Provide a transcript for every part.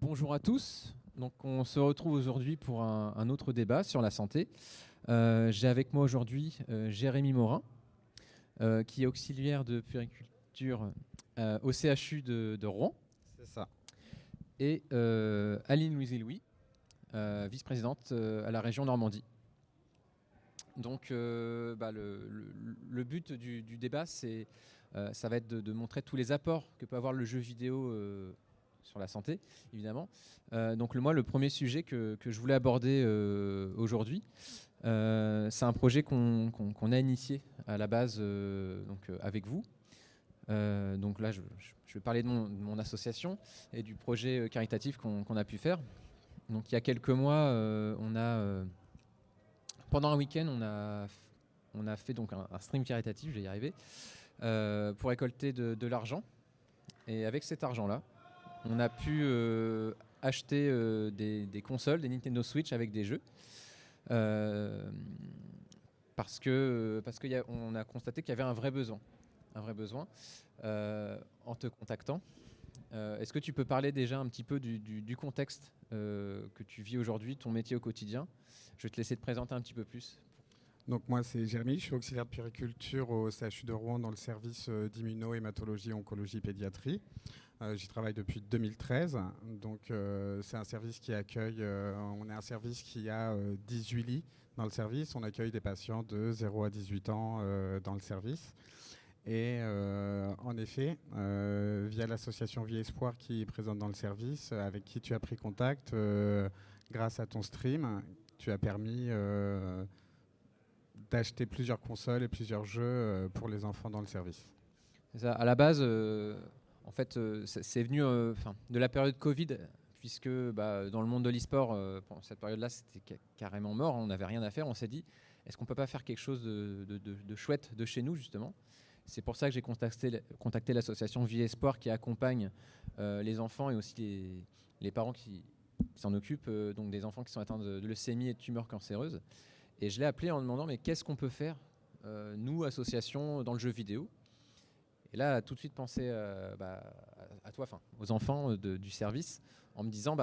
Bonjour à tous. Donc, on se retrouve aujourd'hui pour un autre débat sur la santé. J'ai avec moi aujourd'hui Jérémy Morin, qui est auxiliaire de puériculture au CHU de Rouen. C'est ça. Et Aline Louise-Louis, vice-présidente à la région Normandie. Donc, le but du débat, ça va être de montrer tous les apports que peut avoir le jeu vidéo sur la santé, évidemment. Donc, le premier sujet que je voulais aborder aujourd'hui, c'est un projet qu'on a initié à la base avec vous. Donc là, je vais parler de mon association et du projet caritatif qu'on a pu faire. Donc, il y a quelques mois, pendant un week-end, on a fait donc un stream caritatif, je vais y arriver, pour récolter de l'argent. Et avec cet argent-là, on a pu acheter des consoles, des Nintendo Switch avec des jeux. Parce qu'on a constaté qu'il y avait un vrai besoin. En te contactant. Est-ce que tu peux parler déjà un petit peu du contexte que tu vis aujourd'hui, ton métier au quotidien? Je vais te laisser te présenter un petit peu plus. Donc moi c'est Jérémy, je suis auxiliaire de puériculture au CHU de Rouen dans le service d'immuno-hématologie, oncologie, pédiatrie. J'y travaille depuis 2013, donc c'est un service qui accueille, on est un service qui a 18 lits dans le service, on accueille des patients de 0 à 18 ans dans le service. Et en effet, via l'association Vie Espoir qui est présente dans le service, avec qui tu as pris contact, grâce à ton stream, tu as permis d'acheter plusieurs consoles et plusieurs jeux pour les enfants dans le service. C'est ça. À la base, en fait, c'est venu de la période Covid, puisque dans le monde de l'e-sport, pendant cette période-là, c'était carrément mort, on n'avait rien à faire. On s'est dit, est-ce qu'on ne peut pas faire quelque chose de chouette de chez nous, justement? C'est pour ça que j'ai contacté l'association Vie Espoir qui accompagne les enfants et aussi les parents qui s'en occupent, donc des enfants qui sont atteints de leucémie et de tumeurs cancéreuses. Et je l'ai appelé en demandant, mais qu'est-ce qu'on peut faire, nous, association, dans le jeu vidéo? Et là, a tout de suite pensé à toi, aux enfants du service, en me disant,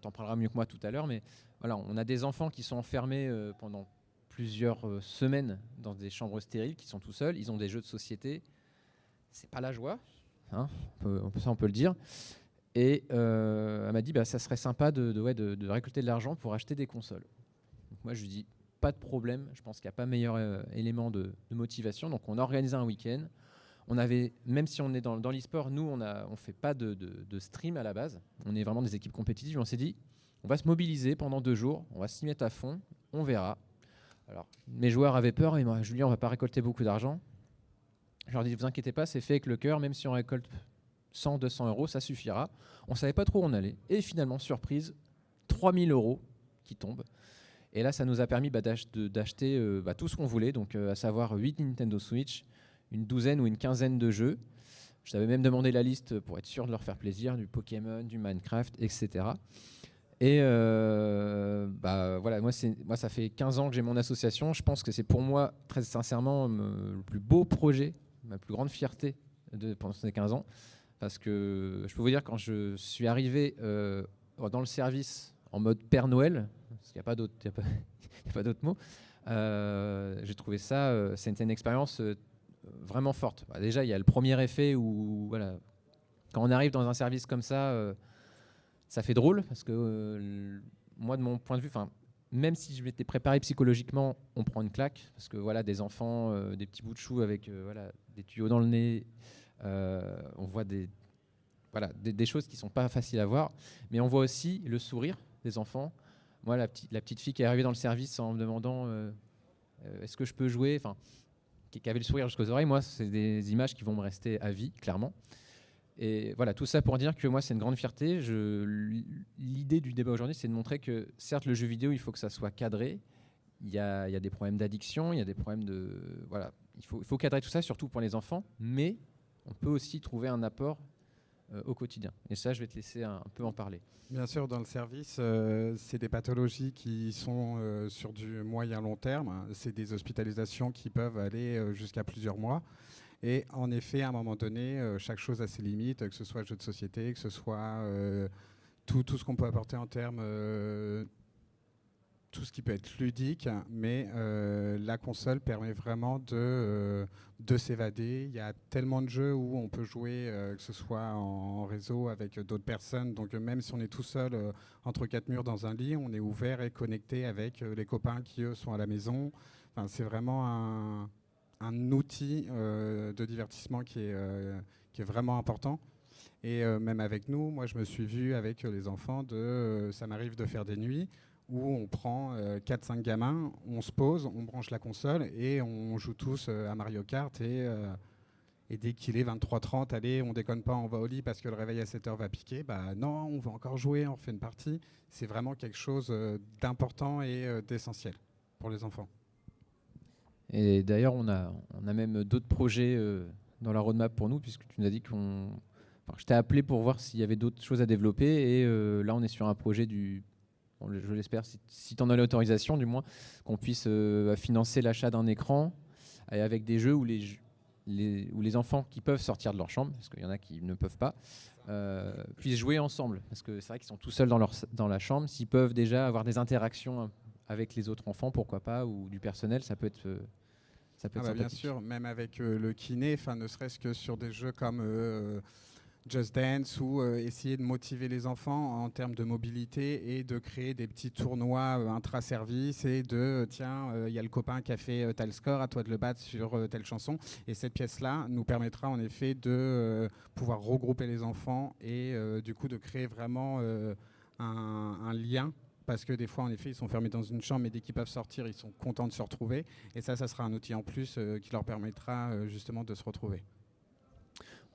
t'en parleras mieux que moi tout à l'heure, mais voilà, on a des enfants qui sont enfermés pendant plusieurs semaines dans des chambres stériles, qui sont tout seuls, ils ont des jeux de société, c'est pas la joie, hein, on peut le dire. Et elle m'a dit, ça serait sympa de récolter de l'argent pour acheter des consoles. Donc moi, je lui dis, pas de problème, je pense qu'il n'y a pas meilleur élément de motivation. Donc on a organisé un week-end. On avait, même si on est dans l'e-sport, nous, on fait pas de stream à la base. On est vraiment des équipes compétitives. On s'est dit, on va se mobiliser pendant 2 jours, on va s'y mettre à fond, on verra. Alors, mes joueurs avaient peur, et moi, Julien, on va pas récolter beaucoup d'argent. Je leur dis, ne vous inquiétez pas, c'est fait avec le cœur, même si on récolte 100, 200 euros, ça suffira. On ne savait pas trop où on allait. Et finalement, surprise, 3000 euros qui tombent. Et là, ça nous a permis d'acheter tout ce qu'on voulait, donc à savoir 8 Nintendo Switch, une douzaine ou une quinzaine de jeux. Je t'avais même demandé la liste pour être sûr de leur faire plaisir, du Pokémon, du Minecraft, etc. Et moi, ça fait 15 ans que j'ai mon association. Je pense que c'est pour moi, très sincèrement, le plus beau projet, ma plus grande fierté pendant ces 15 ans. Parce que je peux vous dire, quand je suis arrivé dans le service en mode Père Noël, parce qu'il n'y a pas d'autre mot, j'ai trouvé ça, c'était une expérience vraiment forte. Déjà, il y a le premier effet où, voilà, quand on arrive dans un service comme ça fait drôle, parce que moi, de mon point de vue, même si je m'étais préparé psychologiquement, on prend une claque, parce que voilà, des enfants, des petits bouts de chou avec des tuyaux dans le nez, on voit des choses qui ne sont pas faciles à voir, mais on voit aussi le sourire des enfants. Moi, la petite fille qui est arrivée dans le service en me demandant est-ce que je peux jouer, qui avait le sourire jusqu'aux oreilles, moi, c'est des images qui vont me rester à vie, clairement. Et voilà, tout ça pour dire que moi, c'est une grande fierté. L'idée du débat aujourd'hui, c'est de montrer que, certes, le jeu vidéo, il faut que ça soit cadré. Il y a des problèmes d'addiction, il y a des problèmes de... Voilà, il faut cadrer tout ça, surtout pour les enfants, mais on peut aussi trouver un apport au quotidien. Et ça, je vais te laisser un peu en parler. Bien sûr, dans le service, c'est des pathologies qui sont sur du moyen long terme. C'est des hospitalisations qui peuvent aller jusqu'à plusieurs mois. Et en effet, à un moment donné, chaque chose a ses limites, que ce soit jeu de société, que ce soit tout ce qu'on peut apporter en termes tout ce qui peut être ludique, mais la console permet vraiment de s'évader. Il y a tellement de jeux où on peut jouer, que ce soit en réseau avec d'autres personnes. Donc même si on est tout seul entre quatre murs dans un lit, on est ouvert et connecté avec les copains qui, eux, sont à la maison. Enfin, c'est vraiment un outil de divertissement qui est vraiment important. Et même avec nous, moi je me suis vu avec les enfants, ça m'arrive de faire des nuits où on prend 4-5 gamins, on se pose, on branche la console et on joue tous à Mario Kart et dès qu'il est 23h30, allez, on déconne pas, on va au lit parce que le réveil à 7h va piquer. Bah non, on va encore jouer, on refait une partie. C'est vraiment quelque chose d'important et d'essentiel pour les enfants. Et d'ailleurs, on a même d'autres projets dans la roadmap pour nous, puisque tu nous as dit qu'on... Enfin, je t'ai appelé pour voir s'il y avait d'autres choses à développer, et là, on est sur un projet je l'espère, si tu en as l'autorisation, du moins, qu'on puisse financer l'achat d'un écran et avec des jeux où les enfants qui peuvent sortir de leur chambre, parce qu'il y en a qui ne peuvent pas, puissent jouer ensemble. Parce que c'est vrai qu'ils sont tout seuls dans la chambre. S'ils peuvent déjà avoir des interactions avec les autres enfants, pourquoi pas, ou du personnel, ça peut être sympathique. Bien sûr, même avec le kiné, ne serait-ce que sur des jeux comme Just Dance ou essayer de motiver les enfants en termes de mobilité et de créer des petits tournois intra-service et tiens, il y a le copain qui a fait tel score, à toi de le battre sur telle chanson. Et cette pièce-là nous permettra en effet de pouvoir regrouper les enfants et du coup de créer vraiment un lien. Parce que des fois, en effet, ils sont fermés dans une chambre, mais dès qu'ils peuvent sortir, ils sont contents de se retrouver. Et ça sera un outil en plus qui leur permettra justement de se retrouver.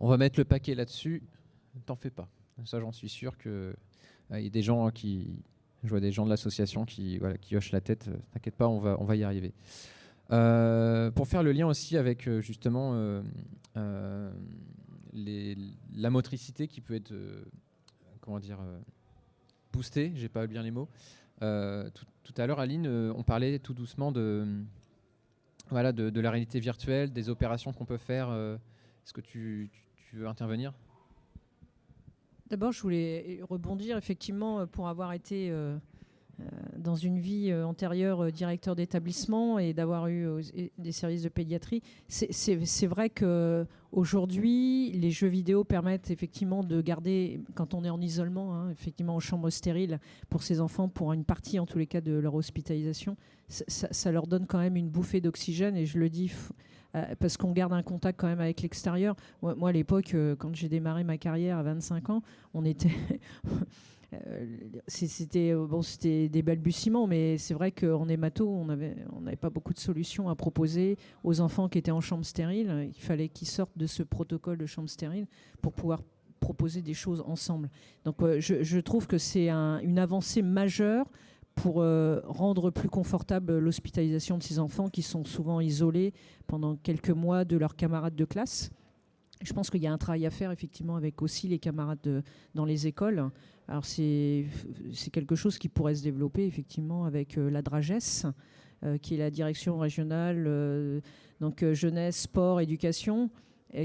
On va mettre le paquet là-dessus. T'en fais pas. Ça, j'en suis sûr que y a des gens je vois des gens de l'association qui hochent la tête. T'inquiète pas, on va y arriver. Pour faire le lien aussi avec justement la motricité qui peut être boostée. J'ai pas bien les mots. Tout à l'heure, Aline, on parlait tout doucement de la réalité virtuelle, des opérations qu'on peut faire. Est-ce que tu veux intervenir ? D'abord, je voulais rebondir effectivement pour avoir été dans une vie antérieure directeur d'établissement et d'avoir eu des services de pédiatrie. C'est vrai qu'aujourd'hui, les jeux vidéo permettent effectivement de garder, quand on est en isolement, effectivement en chambre stérile pour ces enfants, pour une partie en tous les cas de leur hospitalisation, ça leur donne quand même une bouffée d'oxygène, et je le dis parce qu'on garde un contact quand même avec l'extérieur. Moi à l'époque, quand j'ai démarré ma carrière à 25 ans, on était... c'était des balbutiements, mais c'est vrai qu'en hémato, on n'avait pas beaucoup de solutions à proposer aux enfants qui étaient en chambre stérile. Il fallait qu'ils sortent de ce protocole de chambre stérile pour pouvoir proposer des choses ensemble. Donc je trouve que c'est une avancée majeure pour rendre plus confortable l'hospitalisation de ces enfants qui sont souvent isolés pendant quelques mois de leurs camarades de classe. Je pense qu'il y a un travail à faire effectivement avec aussi les camarades dans les écoles. Alors c'est quelque chose qui pourrait se développer effectivement avec la DRAGES, qui est la direction régionale donc jeunesse, sport, éducation,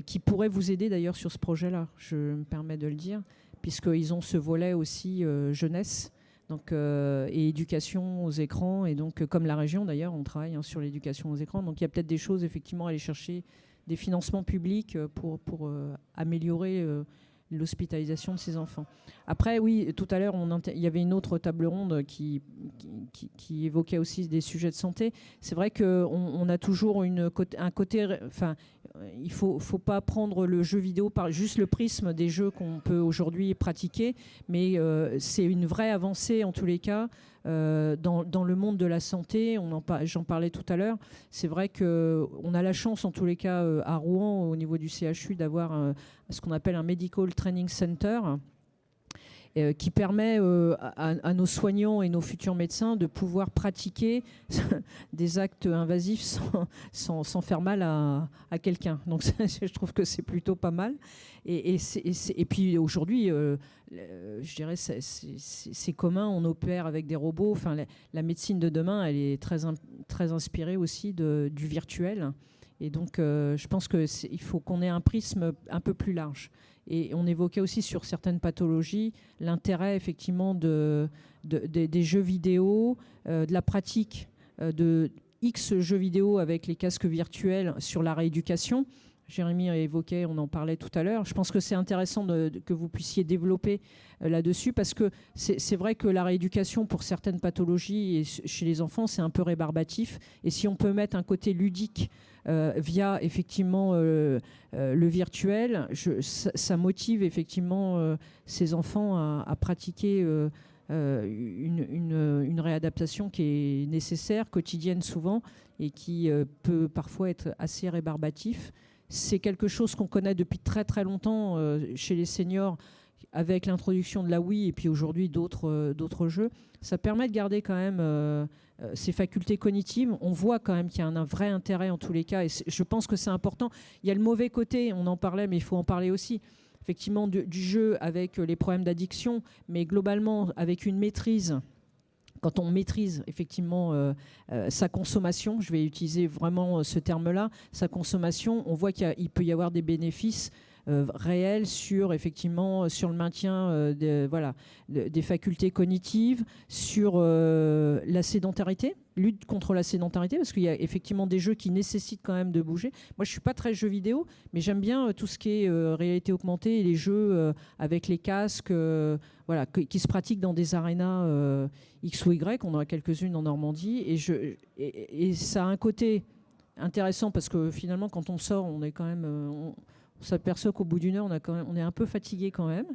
qui pourrait vous aider d'ailleurs sur ce projet-là, je me permets de le dire, puisqu'ils ont ce volet aussi jeunesse. Donc, et éducation aux écrans. Et donc, comme la région, d'ailleurs, on travaille sur l'éducation aux écrans. Donc, il y a peut-être des choses, effectivement, à aller chercher des financements publics pour améliorer l'hospitalisation de ces enfants. Après, oui, tout à l'heure, il y avait une autre table ronde qui évoquait aussi des sujets de santé. C'est vrai qu'on a toujours un côté... Enfin, il ne faut pas prendre le jeu vidéo par juste le prisme des jeux qu'on peut aujourd'hui pratiquer, mais c'est une vraie avancée, en tous les cas, dans le monde de la santé. J'en parlais tout à l'heure. C'est vrai qu'on a la chance, en tous les cas, à Rouen, au niveau du CHU, d'avoir ce qu'on appelle un Medical Training Center, qui permet à nos soignants et nos futurs médecins de pouvoir pratiquer des actes invasifs sans faire mal à quelqu'un. Donc je trouve que c'est plutôt pas mal. Et puis aujourd'hui, je dirais c'est commun, on opère avec des robots. Enfin, la médecine de demain, elle est très inspirée aussi du virtuel. Et donc, je pense qu'il faut qu'on ait un prisme un peu plus large. Et on évoquait aussi sur certaines pathologies l'intérêt effectivement des jeux vidéo, de la pratique de X jeux vidéo avec les casques virtuels sur la rééducation. Jérémy évoquait, on en parlait tout à l'heure. Je pense que c'est intéressant que vous puissiez développer là-dessus, parce que c'est vrai que la rééducation pour certaines pathologies et chez les enfants, c'est un peu rébarbatif. Et si on peut mettre un côté ludique via effectivement le virtuel, ça motive effectivement ces enfants à pratiquer une réadaptation qui est nécessaire, quotidienne souvent, et qui peut parfois être assez rébarbatif. C'est quelque chose qu'on connaît depuis très très longtemps chez les seniors, avec l'introduction de la Wii et puis aujourd'hui d'autres jeux. Ça permet de garder quand même ces facultés cognitives. On voit quand même qu'il y a un vrai intérêt en tous les cas, et je pense que c'est important. Il y a le mauvais côté, on en parlait, mais il faut en parler aussi, effectivement, du jeu avec les problèmes d'addiction, mais globalement avec une maîtrise. Quand on maîtrise effectivement sa consommation, je vais utiliser vraiment ce terme-là, sa consommation, on voit qu'il peut y avoir des bénéfices réels sur le maintien des facultés cognitives, sur la sédentarité, lutte contre la sédentarité, parce qu'il y a effectivement des jeux qui nécessitent quand même de bouger. Moi, je ne suis pas très jeu vidéo, mais j'aime bien tout ce qui est réalité augmentée et les jeux avec les casques qui se pratiquent dans des arénas X ou Y. On en a quelques-unes en Normandie. Et ça a un côté intéressant, parce que finalement, quand on sort, on est quand même... on s'aperçoit qu'au bout d'une heure, on est un peu fatigué quand même.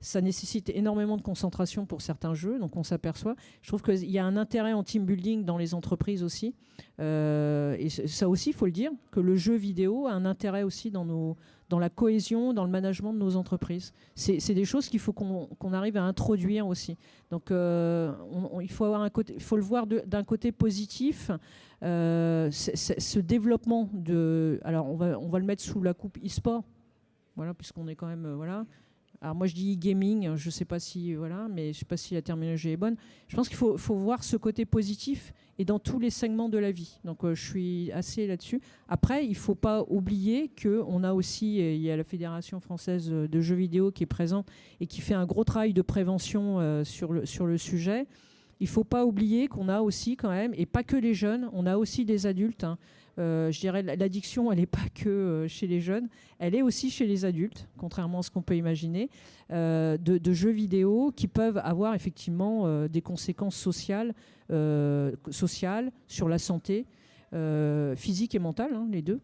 Ça nécessite énormément de concentration pour certains jeux, donc on s'aperçoit. Je trouve qu'il y a un intérêt en team building dans les entreprises aussi. Et ça aussi, il faut le dire, que le jeu vidéo a un intérêt aussi dans la cohésion, dans le management de nos entreprises. C'est des choses qu'il faut qu'on arrive à introduire aussi. Donc il faut le voir d'un côté positif. Ce développement alors on va le mettre sous la coupe e-sport, voilà, puisqu'on est quand même Alors moi je dis e-gaming, je sais pas si mais je sais pas si la terminologie est bonne. Je pense qu'il faut voir ce côté positif et dans tous les segments de la vie. Donc je suis assez là-dessus. Après, il faut pas oublier que on a aussi, il y a la Fédération française de jeux vidéo qui est présente et qui fait un gros travail de prévention sur le sujet. Il ne faut pas oublier qu'on a aussi quand même, et pas que les jeunes, on a aussi des adultes. Je dirais l'addiction, elle n'est pas que chez les jeunes, elle est aussi chez les adultes, contrairement à ce qu'on peut imaginer, de jeux vidéo qui peuvent avoir effectivement des conséquences sociales sur la santé, physique et mentale, les deux,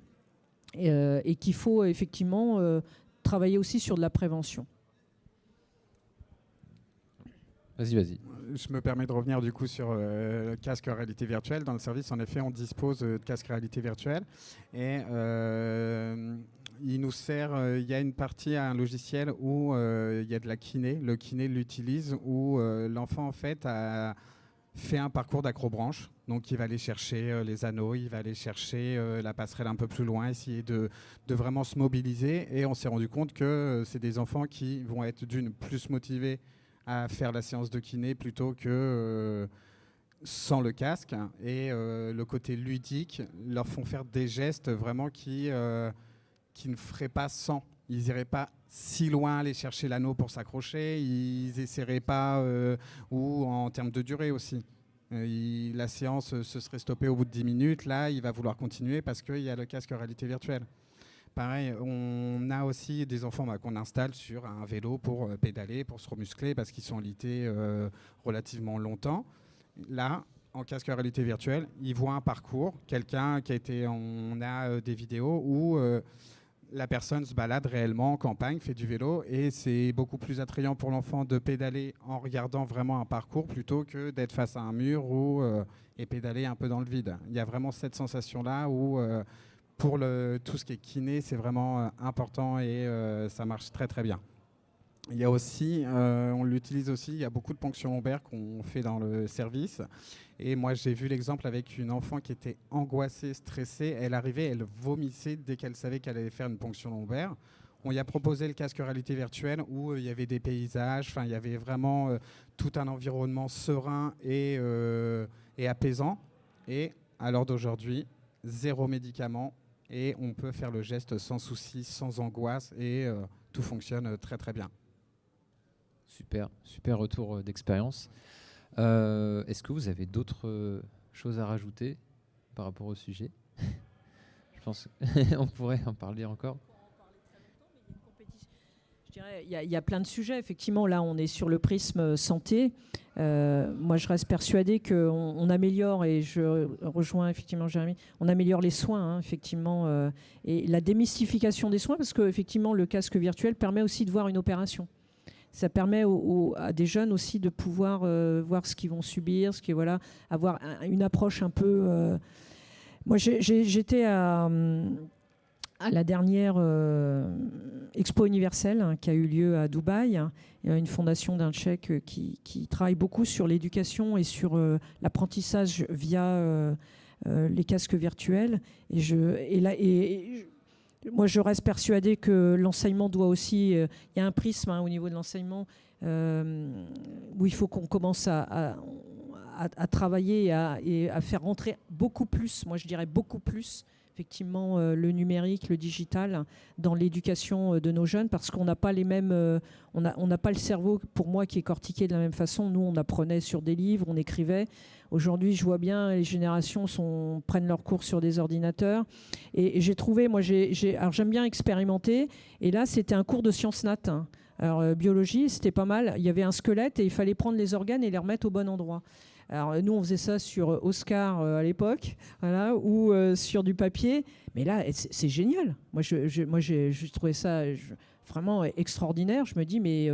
et qu'il faut effectivement travailler aussi sur de la prévention. Vas-y. Je me permets de revenir du coup sur le casque réalité virtuelle. Dans le service, en effet, on dispose de casques réalité virtuelle et il nous sert. Il y a une partie à un logiciel où il y a de la kiné. Le kiné l'utilise où l'enfant en fait a fait un parcours d'acrobranche. Donc il va aller chercher les anneaux, il va aller chercher la passerelle un peu plus loin, essayer de vraiment se mobiliser. Et on s'est rendu compte que c'est des enfants qui vont être plus motivés à faire la séance de kiné plutôt que sans le casque. Et le côté ludique leur font faire des gestes vraiment qui ne feraient pas sans. Ils n'iraient pas si loin aller chercher l'anneau pour s'accrocher, ils n'essaieraient pas, ou en termes de durée aussi. La séance se serait stoppée au bout de 10 minutes, là il va vouloir continuer parce qu'il y a le casque réalité virtuelle. Pareil, on a aussi des enfants qu'on installe sur un vélo pour pédaler, pour se remuscler, parce qu'ils sont lités relativement longtemps. Là, en casque réalité virtuelle, ils voient un parcours, on a des vidéos où la personne se balade réellement en campagne, fait du vélo, et c'est beaucoup plus attrayant pour l'enfant de pédaler en regardant vraiment un parcours plutôt que d'être face à un mur et pédaler un peu dans le vide. Il y a vraiment cette sensation-là où... pour tout ce qui est kiné, c'est vraiment important et ça marche très très bien. Il y a aussi, on l'utilise aussi, il y a beaucoup de ponctions lombaires qu'on fait dans le service. Et moi, j'ai vu l'exemple avec une enfant qui était angoissée, stressée. Elle arrivait, elle vomissait dès qu'elle savait qu'elle allait faire une ponction lombaire. On lui a proposé le casque réalité virtuelle où il y avait des paysages, il y avait vraiment tout un environnement serein et apaisant. Et à l'heure d'aujourd'hui, 0 médicament. et on peut faire le geste sans souci, sans angoisse, et tout fonctionne très très bien. Super, super retour d'expérience. Est-ce que vous avez d'autres choses à rajouter par rapport au sujet? Je pense qu'on pourrait en parler encore. Il y a plein de sujets. Effectivement, là, on est sur le prisme santé. Moi, je reste persuadée qu'on améliore, et je rejoins effectivement Jérémy, on améliore les soins, hein, effectivement, et la démystification des soins, parce que effectivement, le casque virtuel permet aussi de voir une opération. Ça permet à des jeunes aussi de pouvoir voir ce qu'ils vont subir, voilà, avoir une approche un peu. Moi, j'étais à la dernière Expo universelle, hein, qui a eu lieu à Dubaï. Il y a une fondation d'un Tchèque qui travaille beaucoup sur l'éducation et sur l'apprentissage via les casques virtuels. Moi, je reste persuadée que l'enseignement doit aussi... Il y a un prisme, hein, au niveau de l'enseignement où il faut qu'on commence à travailler et à faire rentrer beaucoup plus, moi je dirais beaucoup plus, effectivement, le numérique, le digital dans l'éducation de nos jeunes, parce qu'on n'a pas les mêmes... on n'a pas le cerveau, pour moi, qui est cortiqué de la même façon. Nous, on apprenait sur des livres, on écrivait. Aujourd'hui, je vois bien, les générations prennent leurs cours sur des ordinateurs. Et j'ai trouvé, moi, alors j'aime bien expérimenter. Et là, c'était un cours de sciences nat. Hein. Alors, biologie, c'était pas mal. Il y avait un squelette et il fallait prendre les organes et les remettre au bon endroit. Alors, nous, on faisait ça sur Oscar à l'époque, voilà, ou sur du papier. Mais là, c'est génial. Moi, j'ai trouvé ça vraiment extraordinaire. Je me dis, mais...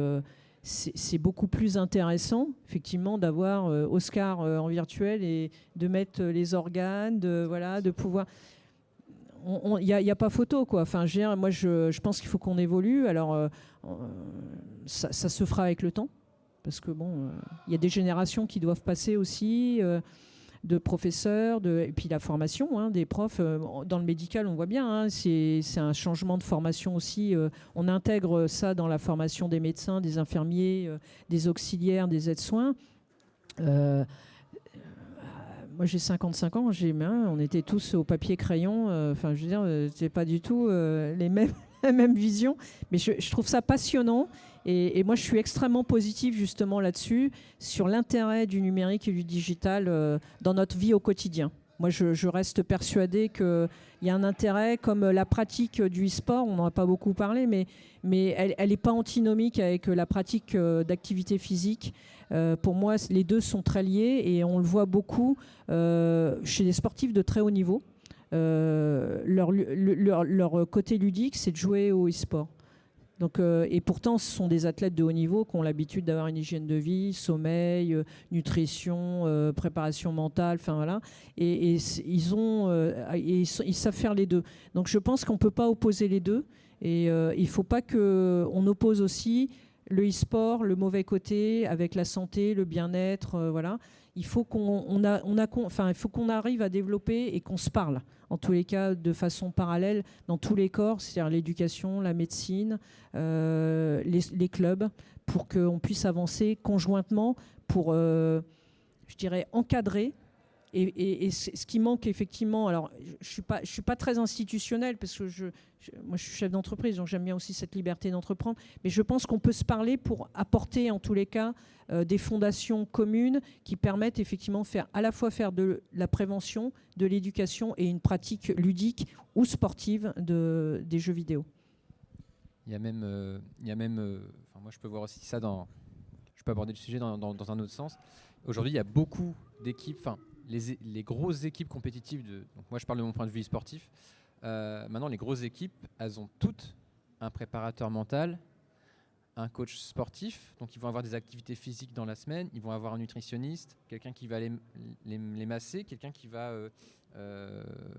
c'est beaucoup plus intéressant, effectivement, d'avoir Oscar en virtuel et de mettre les organes, de pouvoir... Il n'y a pas photo, quoi. Enfin, moi, je pense qu'il faut qu'on évolue. Alors, ça se fera avec le temps, parce que, bon, il y a des générations qui doivent passer aussi... de professeurs, et puis la formation, hein, des profs. Dans le médical, on voit bien, hein, c'est un changement de formation aussi. On intègre ça dans la formation des médecins, des infirmiers, des auxiliaires, des aides-soins. Moi, j'ai 55 ans, on était tous au papier-crayon. Enfin, je veux dire, c'est pas du tout les mêmes visions. Mais je trouve ça passionnant. Et moi, je suis extrêmement positive justement là-dessus, sur l'intérêt du numérique et du digital dans notre vie au quotidien. Moi, je reste persuadée qu'il y a un intérêt, comme la pratique du e-sport, on n'en a pas beaucoup parlé, mais elle n'est pas antinomique avec la pratique d'activité physique. Pour moi, les deux sont très liés, et on le voit beaucoup chez les sportifs de très haut niveau. Leur côté ludique, c'est de jouer au e-sport. Donc, et pourtant, ce sont des athlètes de haut niveau qui ont l'habitude d'avoir une hygiène de vie, sommeil, nutrition, préparation mentale, enfin voilà. Et ils savent faire les deux. Donc, je pense qu'on ne peut pas opposer les deux. Et il ne faut pas qu'on oppose aussi le e-sport, le mauvais côté, avec la santé, le bien-être, voilà. Il faut qu'on arrive à développer et qu'on se parle, en tous les cas, de façon parallèle, dans tous les corps, c'est-à-dire l'éducation, la médecine, les clubs, pour qu'on puisse avancer conjointement pour, je dirais, encadrer. Et ce qui manque effectivement, alors je suis pas très institutionnelle, parce que moi je suis chef d'entreprise, donc j'aime bien aussi cette liberté d'entreprendre, mais je pense qu'on peut se parler pour apporter en tous les cas des fondations communes qui permettent effectivement à la fois faire de la prévention, de l'éducation et une pratique ludique ou sportive des jeux vidéo. Il y a même, moi je peux voir aussi ça je peux aborder le sujet dans un autre sens. Aujourd'hui, il y a beaucoup d'équipes, les grosses équipes compétitives, donc moi je parle de mon point de vue sportif, maintenant les grosses équipes, elles ont toutes un préparateur mental, un coach sportif, donc ils vont avoir des activités physiques dans la semaine, ils vont avoir un nutritionniste, quelqu'un qui va les masser, quelqu'un qui va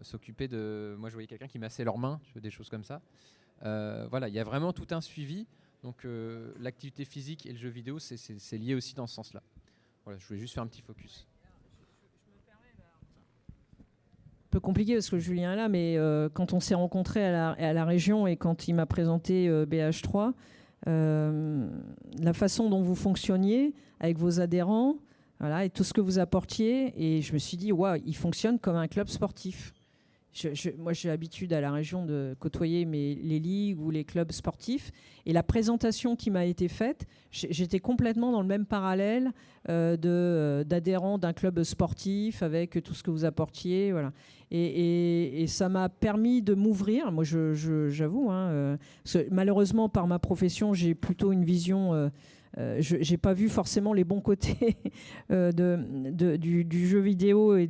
s'occuper de... Moi je voyais quelqu'un qui massait leurs mains, des choses comme ça. Voilà, il y a vraiment tout un suivi, donc l'activité physique et le jeu vidéo, c'est lié aussi dans ce sens-là. Voilà, je voulais juste faire un petit focus. Peu compliqué parce que Julien est là, mais quand on s'est rencontrés à la région et quand il m'a présenté BH3, la façon dont vous fonctionniez avec vos adhérents, voilà, et tout ce que vous apportiez, et je me suis dit, waouh, il fonctionne comme un club sportif. Moi, j'ai l'habitude à la région de côtoyer les ligues ou les clubs sportifs. Et la présentation qui m'a été faite, j'étais complètement dans le même parallèle d'adhérents d'un club sportif avec tout ce que vous apportiez. Voilà. Et ça m'a permis de m'ouvrir. Moi, j'avoue, malheureusement, par ma profession, j'ai plutôt une vision... je n'ai pas vu forcément les bons côtés du jeu vidéo et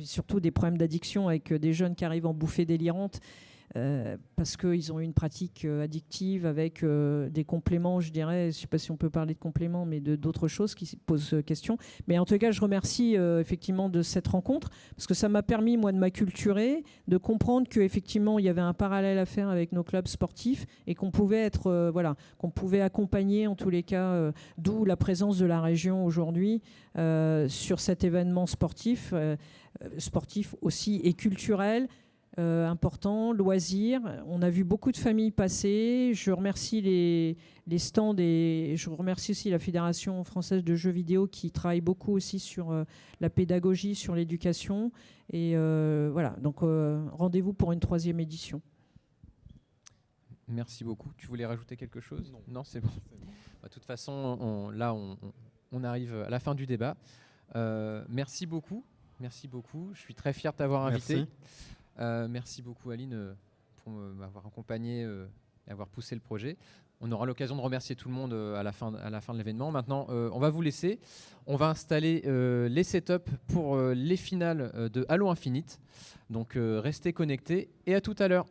surtout des problèmes d'addiction avec des jeunes qui arrivent en bouffée délirante parce qu'ils ont une pratique addictive avec des compléments, je dirais, je ne sais pas si on peut parler de compléments, mais d'autres choses qui posent question. Mais en tout cas, je remercie effectivement de cette rencontre parce que ça m'a permis, moi, de m'acculturer, de comprendre qu'effectivement, il y avait un parallèle à faire avec nos clubs sportifs et qu'on pouvait être, qu'on pouvait accompagner en tous les cas, d'où la présence de la région aujourd'hui sur cet événement sportif aussi et culturel. Important, loisirs. On a vu beaucoup de familles passer. Je remercie les stands et je remercie aussi la Fédération française de jeux vidéo qui travaille beaucoup aussi sur la pédagogie, sur l'éducation. Et voilà, donc rendez-vous pour une 3e édition. Merci beaucoup. Tu voulais rajouter quelque chose ? Non, c'est bon. De toute façon, on arrive à la fin du débat. Merci beaucoup. Merci beaucoup. Je suis très fier de t'avoir invité. Merci. Merci beaucoup Aline pour m'avoir accompagné et avoir poussé le projet. On aura l'occasion de remercier tout le monde à la fin de l'événement. Maintenant, on va vous laisser. On va installer les setups pour les finales de Halo Infinite. Donc, restez connectés et à tout à l'heure.